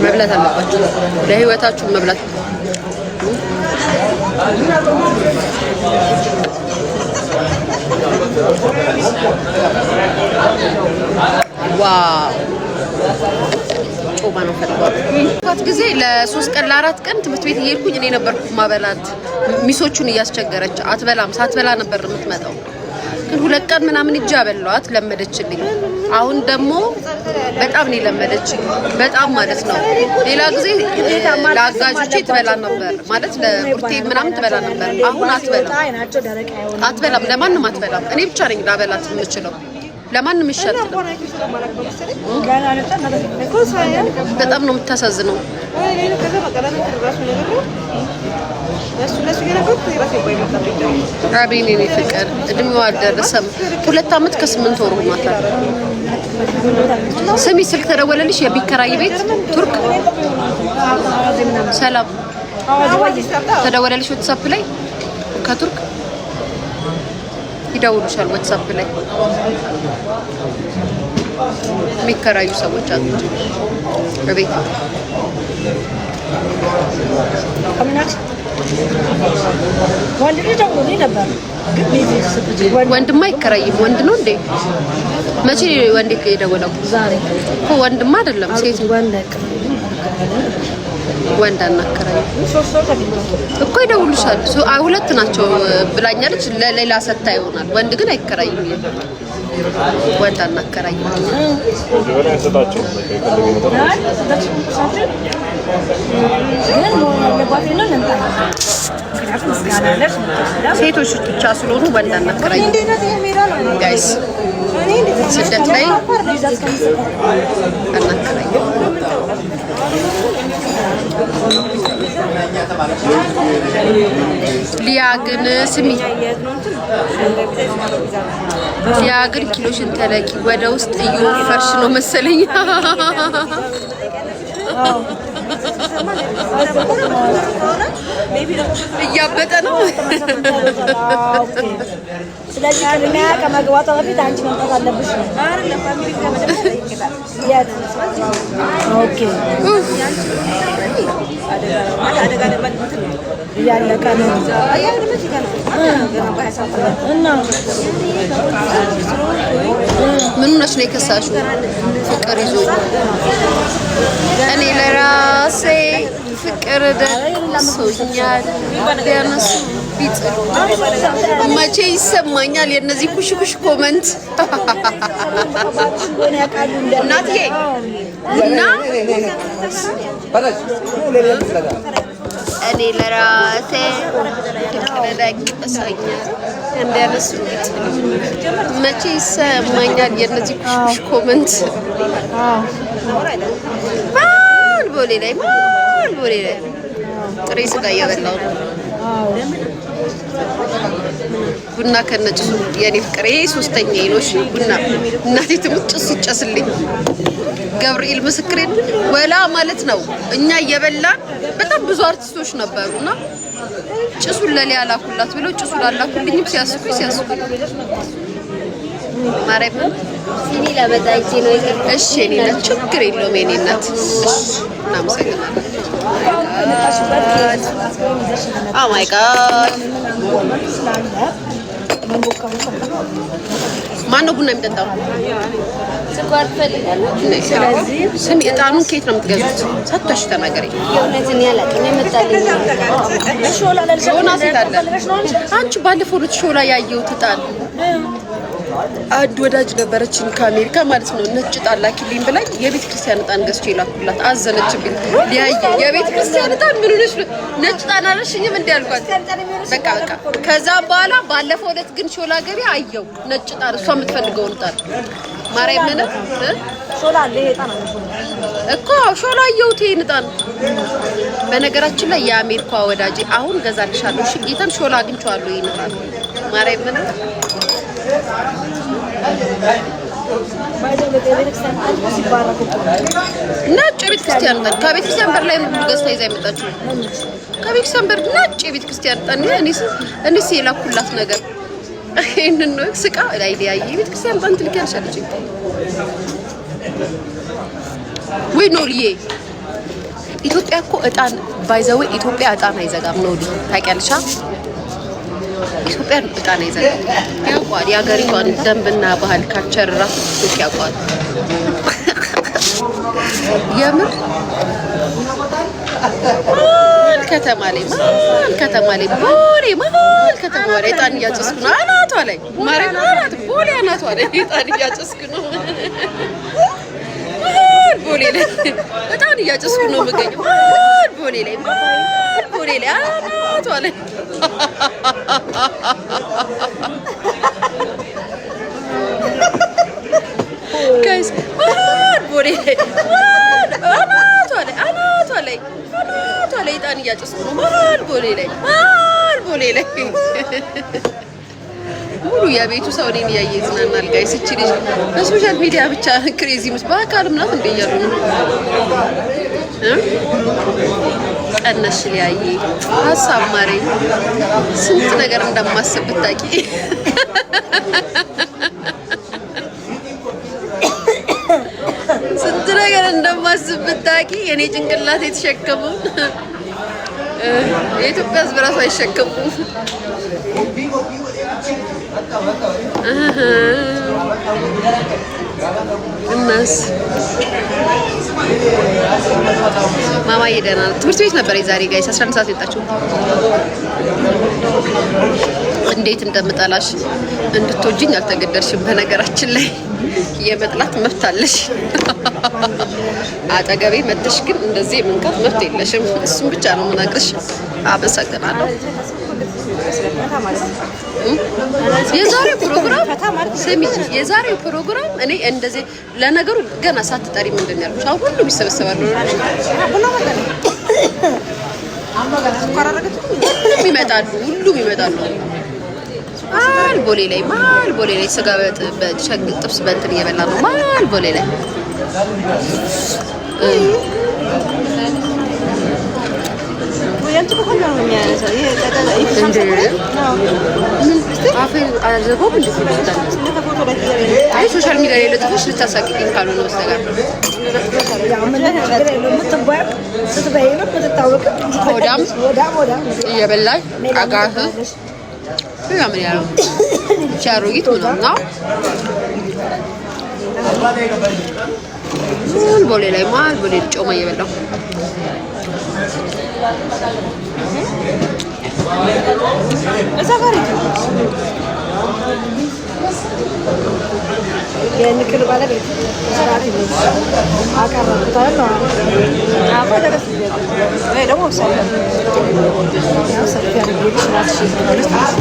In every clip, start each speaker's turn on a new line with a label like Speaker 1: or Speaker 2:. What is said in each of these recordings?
Speaker 1: መብላት አለባችሁ ለህይወታችሁ መብላት ዋው ጮማ ነው ፈልጓል ጊዜ ለ3 ቀን ለ4 ቀን ትምህርት ቤት እየሄድኩኝ እኔ ነበርኩ ማበላት ሚሶቹን እያስቸገረች አትበላም ሳትበላ ነበር የምትመጣው ግን 2 ቀን ምናምን እጃ በላዋት ለመደችልኝ አሁን ደግሞ በጣም ነው ለመደችኝ በጣም ማለት ነው ሌላ ጊዜ ለአጋጆቼ ትበላ ነበር ማለት ለቁርቴ ምናምን ትበላ ነበር አሁን አትበላም ለማንም አትበላም እኔ ብቻ ነኝ ላበላት የምችለው ለማንም ይሻል በጣም ነው የምታሳዝነው ራቢኒ ነው ፍቅር እድሜው አልደረሰም 2 አመት ከ8 ወር ሆኗታል ስሚ ስልክ ተደወለልሽ የቢከራይ ቤት ቱርክ ሰላም ተደወለልሽ WhatsApp ላይ ከቱርክ ይደውሉሻል WhatsApp ላይ የሚከራዩ ሰዎች አሉ በቤት ወንድማ ይከራይም ወንድ ነው እንዴ መቼ ወንድ የደወለው ዛሬ እኮ ወንድማ አይደለም ሴት ወንድ አናከራይ እኮ ይደውሉሻል ሁለት ናቸው ብላኛለች ለሌላ ሰታ ይሆናል ወንድ ግን አይከራይም ወንድ አናከራይ ሴቶች ብቻ ስለሆኑ ወንድ አናከራይ ጋይስ ስደት ላይ አናከራይ ሊያ ግን ስሚ ሊያ ግን ኪሎሽን ተለቂ ወደ ውስጥ እየወፈርሽ ነው መሰለኝ እያበጠ ነው ስለዚህ ከኛ ከመግባቷ በፊት አንቺ መምጣት አለብሽ አይደል ፋሚሊ ከመደበለ ይከታል ኦኬ አደጋ ደበት ያለቀ ነው አያለበት ይከናል እና ምን ነሽ ነው የከሳሹ ፍቅር ይዞኝ እኔ ለራሴ ፍቅር ደርሶኛል ቢያነሱ ቢጥሩ መቼ ይሰማኛል የነዚህ ኩሽኩሽ ኮመንት እናትዬ እና እኔ ለራሴ ፍቅር ደርሶኛል እንደነሱ ቢጥሩ መቼ ይሰማኛል የነዚህ ኩሽኩሽ ኮመንት ቦሌ ላይ ጥሬ ስጋ እየበላሁ ነው ቡና ከነጭሱ የኔ ፍቅሬ ሶስተኛዬ ነው እሺ ቡና እናቴ ትምጭስ ይጨስልኝ ገብርኤል ምስክሬን ወላ ማለት ነው እኛ እየበላን በጣም ብዙ አርቲስቶች ነበሩና ጭሱን ለሊያ ላኩላት ብለው ጭሱን አላኩልኝም ሲያስኩኝ ማረም ሲኒ ለበዛይቼ ነው እሺ እኔ እናት ችግር የለውም የኔ እናት እናመሰግናለን ኦ ማይ ጋድ ማነው ቡና የሚጠጣው ስኳር ፈልጋለሁ ስለዚህ ስሚ እጣኑን ከየት ነው የምትገዙት ሰጥተሽ ተናገሪ የእውነትን ያላቀኝ መጣልኝ ሾላ ለልሶና ሲታለ አንቺ ባለፈው ሾላ ያየሁት እጣን አንድ ወዳጅ ነበረችኝ ከአሜሪካ ማለት ነው ነጭ ጣን ላኪልኝ ብላኝ የቤተ ክርስቲያን ጣን ገዝቼ ላኩላት አዘነችብኝ ሊያየ የቤተ ክርስቲያን ጣን ምን ሆነሽ ነጭ ጣን አለሽኝም እንዴ አልኳት በቃ ከዛ በኋላ ባለፈው ዕለት ግን ሾላ ገቢ አየው ነጭ ጣን እሷ የምትፈልገው ጣን ማርያም ምን ሾላ አለ ጣን እኮ ሾላ አየሁት ይሄን ጣን በነገራችን ላይ የአሜሪካ ወዳጅ አሁን ገዛልሻለሁ እሺ ጌታን ሾላ አግኝቼዋለሁ ይሄን ጣን ማርያም ምን ነጭ ቤተ ክርስቲያን ጠን ከቤተ ክርስቲያን በር ላይ ገዝታ ይዛ የመጣችው ከቤተ ክርስቲያን በር ነጭ ቤተ ክርስቲያን ጠን እኔስ የላኩላት ነገር ይሄንን ነው ስቃ ላይ ያይ ቤተ ክርስቲያን ጠን ትልከልሽ አለች ወይ ኖርዬ ኢትዮጵያ እኮ እጣን ባይዘው ኢትዮጵያ እጣን አይዘጋም ነው ታውቂያለሽ ኢትዮጵያ እጣን አይዘጋም ያውቃል የሀገሪቷን ደንብና ባህል ካልቸር ራሱ ያውቃል የምር ከተማ ላይ ማል ከተማ ላይ እጣን እያጨስኩ ነው አናቷ ላይ ማርያም አናት ቦሌ አናቷ ላይ እጣን እያጨስኩ ነው ቦሌ ላይ እጣን እያጨስኩ ነው የምገኘው ቦሌ ላይ አናቷ ላይ guys ቦሌ አናቷ ላይ እጣን እያጨስኩ ነው ቦሌ ላይ ሙሉ የቤቱ ሰው እኔን እያየ ይዝናናል ጋይስ እቺ ልጅ በሶሻል ሚዲያ ብቻ ክሬዚ ምስ በአካልም ናት እንደ እያሉ ነው ቀነሽ ሊያየ ሀሳብ ማረኝ ስንት ነገር እንደማስብ ብታቂ ስንት ነገር እንደማስብ ብታቂ የኔ ጭንቅላት የተሸከመው የኢትዮጵያ ሕዝብ ራሱ አይሸከሙም እናስ ማማ ይደና ትምህርት ቤት ነበር የዛሬ ጋይስ 11 ሰዓት ወጣችሁ እንዴት እንደምጠላሽ እንድትወጂኝ አልተገደርሽም በነገራችን ላይ የመጥላት መብት አለሽ አጠገቤ መጥተሽ ግን እንደዚህ መንካት መብት የለሽም እሱም ብቻ ነው የምናግርሽ አበሰግናለሁ የዛሬው ፕሮግራም እኔ እንደዚህ ለነገሩ ገና ሳትጠሪ ምንድን ያልኩሽ አሁን ሁሉም ይሰበሰባሉ ሁሉም ይመጣሉ ማል ቦሌ ላይ ስጋ በሸግ ጥብስ በእንትን እየበላ ነው ማል ቦሌ ላይ
Speaker 2: ያንቺ በኋላ ነው የሚያነሳው ይሄ ተቀጣ
Speaker 1: አይ ሶሻል ሚዲያ ላይ ለጥፍሽ ልታሳቂኝ ካልሆነ በስተቀር ወዳም እየበላሽ አጋህ ምን ያለው ቻሮጊት ምናምና ቦሌ ላይ ጮማ እየበላሁ
Speaker 2: የንክር ባለቤት ሰራቲ ነው አቀራርታል ነው አቆ ደረስ ወይ ደግሞ ሰው ያው ሰፊ አድርጌ ስራት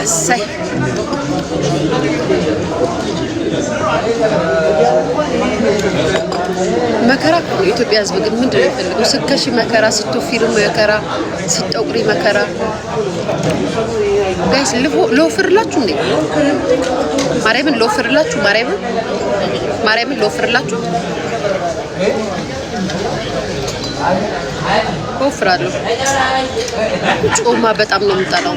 Speaker 1: አሳይ መከራ የኢትዮጵያ ሕዝብ ግን ምንድነው የሚፈልገው? ስከሺ መከራ፣ ስትወፊሪ መከራ፣ ስትጠቁሪ መከራ። ጋይስ ልወፍርላችሁ እንዴ? ማርያምን ልወፍርላችሁ? ማርያምን ልወፍርላችሁ? ወፍራለሁ። ጮማ በጣም ነው የምጠላው።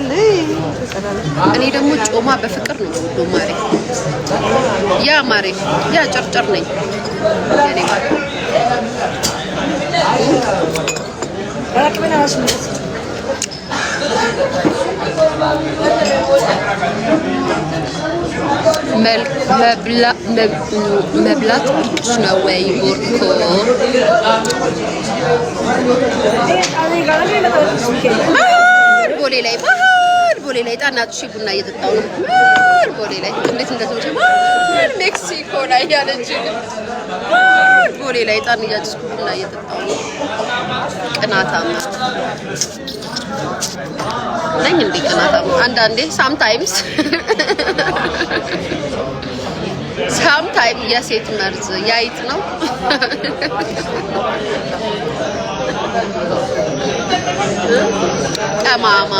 Speaker 1: እኔ ደግሞ ጮማ በፍቅር ነው የምወደው። ማሬ ያ ጨርጨር ነኝ ያኔ መብላት ብቻ ነው ወይ ቦርኮ? ቦሌ ላይ ጣናጥሽ ቡና እየጠጣው ነው። ቦሌ ላይ እንዴት እንደተመቸ ሜክሲኮ ላይ ያለች ቦሌ ላይ ጣን እያጨስኩ ቡና እየጠጣው ነው። ቅናታም ነኝ እንዴ? ቅናታም አንዳንዴ ሳምታይምስ ሳምታይም የሴት መርዝ ያይት ነው። ጠማማ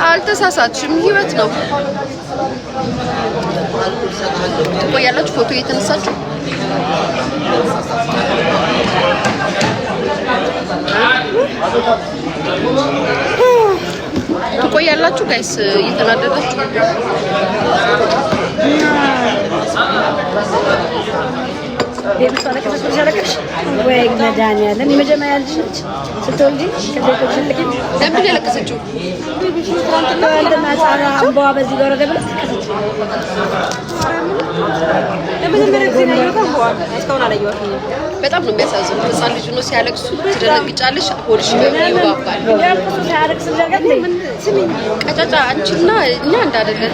Speaker 1: አልተሳሳትሽም። ህይወት ነው። ትቆያላችሁ ፎቶ እየተነሳችሁ ትቆያላችሁ ጋይስ እየተናደዳችሁ
Speaker 2: ቤት ተለቀቀሽ ወይ መድኃኒዓለም የመጀመሪያ ልጅ ነች ስትወልጂ ከቤቶች ልክ
Speaker 1: ለምን ያለቀሰችው
Speaker 2: አምባዋ በዚህ ወረደ ብላ
Speaker 1: በጣም ነው የሚያሳዝነው። ህፃን ልጅ ነው ሲያለቅሱ ትደነግጫለሽ። ሆድሽ ይባባል። ቀጫጫ አንቺና እኛ እንዳደለን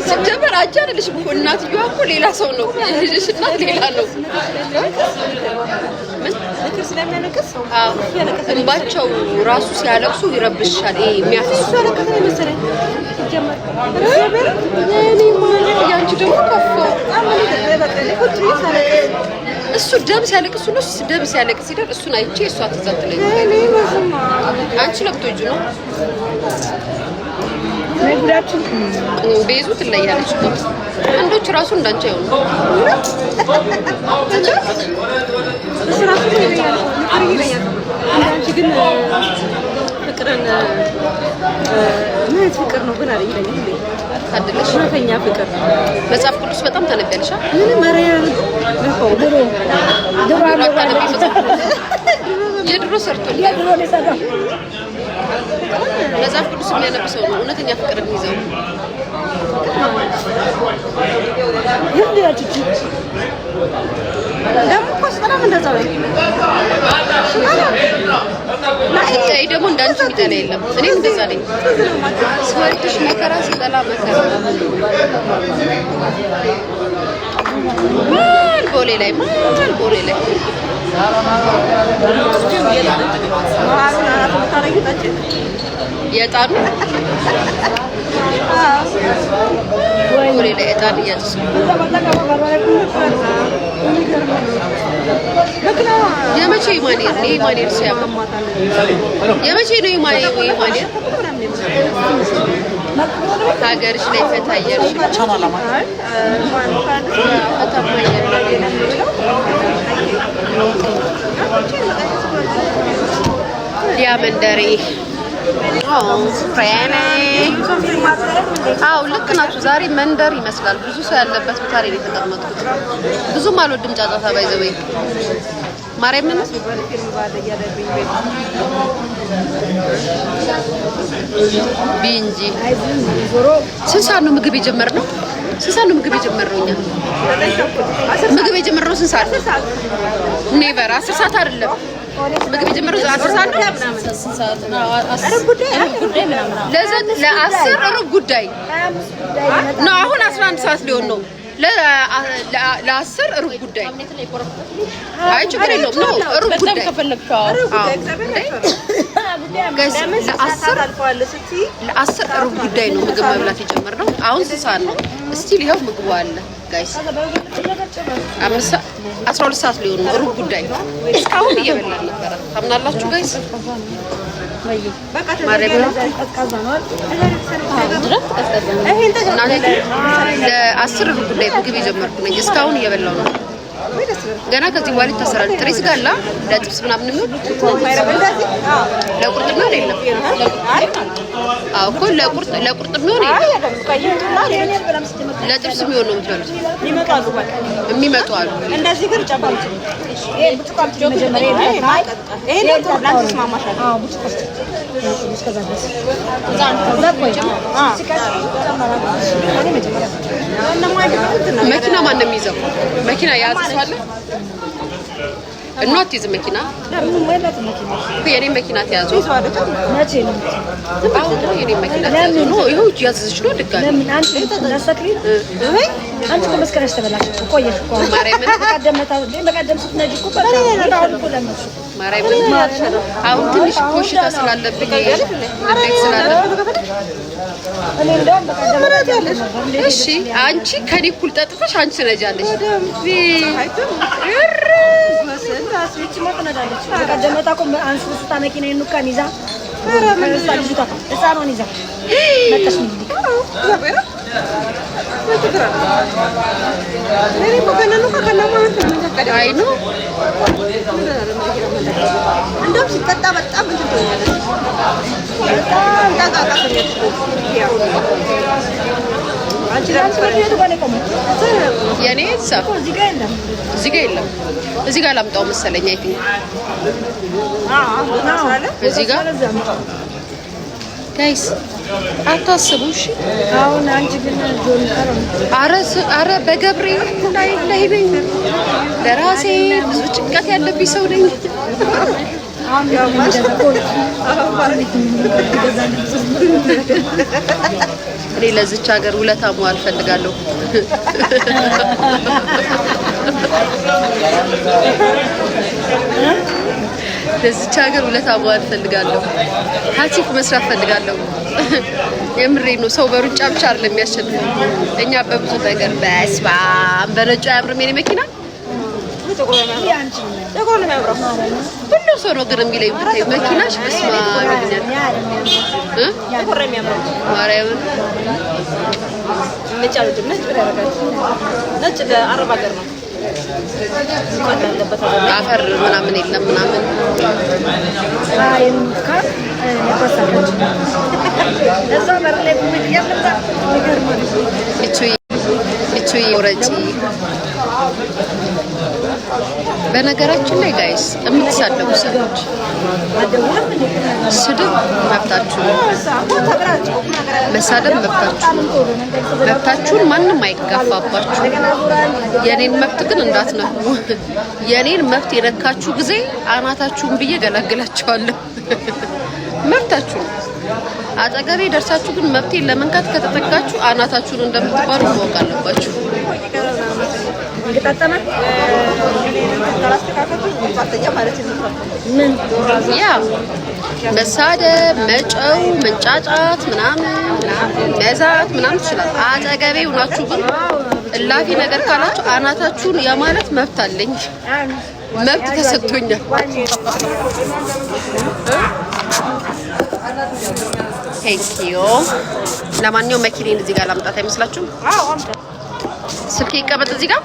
Speaker 1: ሲጀመር አንቺ አይደለሽም እኮ እናትየዋ እኮ ሌላ ሰው ነው። ልጅሽ እናት ሌላ ነው። እንባቸው ራሱ ሲያለቅሱ ይረብሻል። ይሄ የሚያፈሱ ያንቺ ደግሞ ከፋ። እሱ ደም ሲያለቅስ ነው። ደም ሲያለቅስ ሲደር እሱን አይቼ እሷ ተዛትለኝ አንቺ ለብቶጁ ነው
Speaker 2: ነግራችሁ
Speaker 1: ቤዙ ትለያለች። አንዶች ራሱ እንዳንቺ አይሆኑ
Speaker 2: አንቺ ግን ፍቅርን ምን ፍቅር ነው ግን አይደለም እንዴ?
Speaker 1: ታድለሽ
Speaker 2: እውነተኛ ፍቅር
Speaker 1: መጽሐፍ ቅዱስ በጣም ታነቢያለሽ።
Speaker 2: ምን ማርያም ድሮ
Speaker 1: የድሮ ሰርቶ
Speaker 2: የድሮ ለሰራው
Speaker 1: መጽሐፍ ቅዱስ የሚያነብ ሰው ነው እውነተኛ ፍቅርን ይዘው
Speaker 2: ይሁዳችሁ ደግሞ ኮስጠራም እንደዛው ነው።
Speaker 1: ላይ ደግሞ እንዳንቺ የሚጠላ የለም። እኔም እንደዛ ነኝ። ስወድሽ መከራ ሲጠላ መከራ ማል ቦሌ ላይ የጣኑ ቦሌ ላይ የጣን እያጨሱ የመቼ ማኔር ነው ማኔር ሲያማ የመቼ ነው ማኔር ሀገርሽ ላይ ፈታየሽ ዲያመንደሬ አው ልክ ናችሁ። ዛሬ መንደር ይመስላል። ብዙ ሰው ያለበት ቦታ ላይ የተቀመጥኩት። ብዙም አልወድም ጫጫታ ባይዘበይ ማርያም ምን ቢንጂ ስንት ሰዓት ነው ምግብ የጀመርነው? እኛ ምግብ የጀመርነው ስንት ሰዓት ነው? ኔቨር 10 ሰዓት አይደለም። ምግብ የጀመረው 10 ሰዓት ነው። ለ10 ሩብ ጉዳይ ነው። አሁን 11 ሰዓት ሊሆን ነው። ለ10 ሩብ ጉዳይ አይ ችግር የለውም ነው ሩብ ጉዳይ ለ10 ሩብ ጉዳይ ነው ምግብ መብላት የጀመርነው። አሁን ስንት ሰዓት ነው? እስቲል ይኸው ምግቡ አለ ጋይስ 12 ሰዓት ሊሆን ነው ሩብ ጉዳይ። እስካሁን እየበላን ነበረ። ታምናላችሁ ጋይስ? ለ10 ሩብ ጉዳይ ምግብ የጀመርኩ ነኝ። እስካሁን እየበላው ነው። ገና ከዚህ በኋላ ይታሰራል። ጥሬ ስጋ አለ ለጥብስ ምናምን ነው። ለቁርጥ ነው አይደለም? አዎ እኮ ለቁርጥ ነው ለጥብስ የሚሆን ነው የምትበሉት። የሚመጡ አሉ። እንደዚህ ግን ጨባጭ ይሄ ብቻ መጀመሪያ ይሄ ነው ላንቺ ማማሻል። አዎ ብቻ መኪና ማን ነው የሚይዘው? መኪና ያዝሳለ እናት ይዝ መኪና ለምን ማለት መኪና የኔ መኪና ተያዙ መቼ ነው? አሁን የኔ መኪና ተያዙ ነው። ይሄው ያዝዝሽ ነው ድጋሚ ለምን አንቺ ተነስተክሪ አንቺ ከመስከረሽ ተበላሽ ቆየሽ እኮ ማርያምን በቀደም ስትነጂ እኮ በጣም እኮ ለምሽ ማርያምን አሁን ትንሽ ኮሽታ ስላለብኝ እንዴት ስላለብኝ
Speaker 2: እኔ እንደውም በቀደም
Speaker 1: እሺ አንቺ ከኔ እኩል ጠጥተሽ አንቺ ነጃለሽ።
Speaker 2: በቀደም ዕጣ እኮ አንስታ መኪና ይኑካን ይዛ ህፃኗን ይዛ መጣሽ
Speaker 1: አይ ነው
Speaker 3: እንደውም ሲጠጣ በጣም እንትን ትሆኛለሽ። በጣም ዳጋጋተኛለሽ። አንቺ
Speaker 1: የኔ ሰብ እዚህ ጋር የለም። እዚህ ጋር ላምጣው መሰለኝ። አይ ቲንክ እዚህ ጋር ጋይስ አታስቡ። እሺ
Speaker 2: አሁን አንቺ ግን ጆን
Speaker 1: አረ በገብርኤል እንዳይለይኝ ለራሴ ብዙ ጭንቀት ያለብኝ ሰው ነኝ። እኔ ለዚች ሀገር ውለታ መዋል ፈልጋለሁ። ለዚች ሀገር ውለታ መዋል ፈልጋለሁ። ሀቲክ መስራት ፈልጋለሁ። የምሬ ነው። ሰው በሩጫ ብቻ አይደለም የሚያሸንፈው። እኛ በብዙ ነገር በስባም በነጩ አያምርም የኔ መኪና ሁሉ ሰው ነው ግን የሚለኝ ብታይ መኪናሽ በስማ ማርያምን
Speaker 3: ነጭ ለአረብ ሀገር ነው።
Speaker 1: አፈር ምናምን የለም ምናምን እቺ ወረጪ በነገራችን ላይ ጋይስ የምትሳደቡ ሰዎች ስድብ መብታችሁ፣ መሳደብ መብታችሁን ማንም አይጋፋባችሁ። የኔን መብት ግን እንዳትነኩ። የኔን መብት የነካችሁ ጊዜ አናታችሁን ብዬ ገላግላችኋለሁ። መብታችሁ ነው። አጠገቤ ደርሳችሁ ግን መብቴን ለመንካት ከተጠጋችሁ አናታችሁን እንደምትባሉ ማወቅ አለባችሁ። ያ መሳደብ፣ መጨው፣ መንጫጫት ምናምን መዛት ምናምን ትችላል። አጠገቤ ሆናችሁ ግን እላፊ ነገር ካላችሁ አናታችሁን የማለት መብት አለኝ። መብት ተሰጥቶኛል። ቴንኪዩ። ለማንኛውም መኪኔን እዚህ ጋር ላምጣት አይመስላችሁም? ስልኬ ይቀመጥ እዚህ ጋር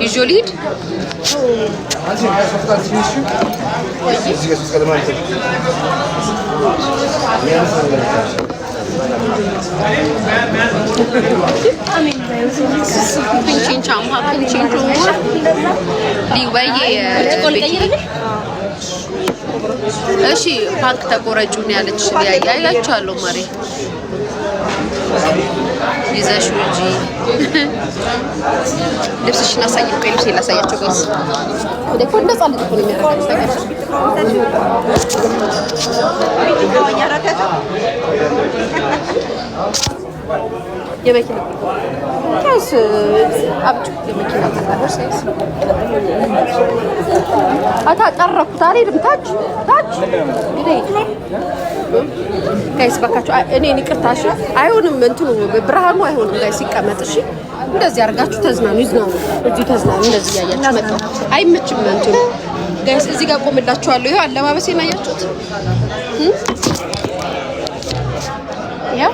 Speaker 1: ይዞ ልሂድ። ፒንቺን ቻምፓ ፒንቺን ቹሙር ሊወይ እሺ ፓንክ ተቆረጩን ያለች ያያያችኋለሁ ማሪ ይዘሽ እንጂ ልብስሽን አሳይኝ። ቆይ ልብሴን ላሳያቸው ጋይስ። ወደ ኮን እንደዛ ልጅ ነው የሚያደርጋችሁ የመኪና ጋይስ አብጩ የመኪና ተቃደር ሳይስ አታቀረኩት አልሄድም። ታች ጋይስ ባካችሁ እኔን ይቅርታሽ። አይሆንም እንትኑ ብርሃኑ አይሆንም ጋይስ ይቀመጥ። እሺ እንደዚህ አድርጋችሁ ተዝናኑ፣ ይዝናኑ፣ እዚህ ተዝናኑ። እንደዚህ ያያችሁ መጣው አይመችም እንትኑ ጋይስ። እዚህ ጋር ቆምላችኋለሁ። ይሄው አለባበሴን አያችሁት? ያ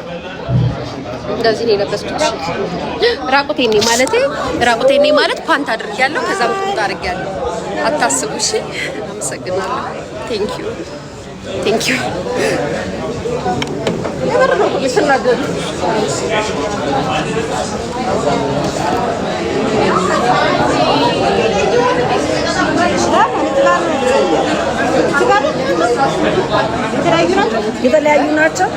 Speaker 1: እንደዚህ ነው የለበስኩት። ራቁቴን ማለት ፓንት አድርጌያለሁ፣ ከዛም ቁምጣ አድርጌያለሁ። አታስቡ እሺ። አመሰግናለሁ። ቴንክ ዩ የበረዶ ይሰናገዱ
Speaker 2: የተለያዩ ናቸው።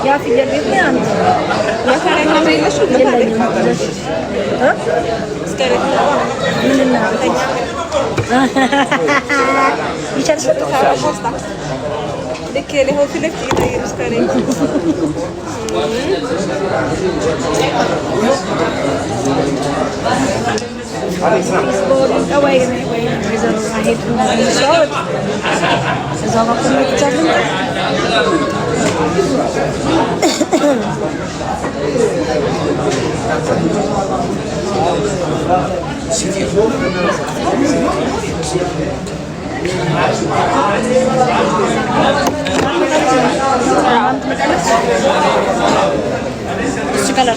Speaker 1: ያ ፍየል ቤት
Speaker 2: ነው አንተ Sekali. Sekali.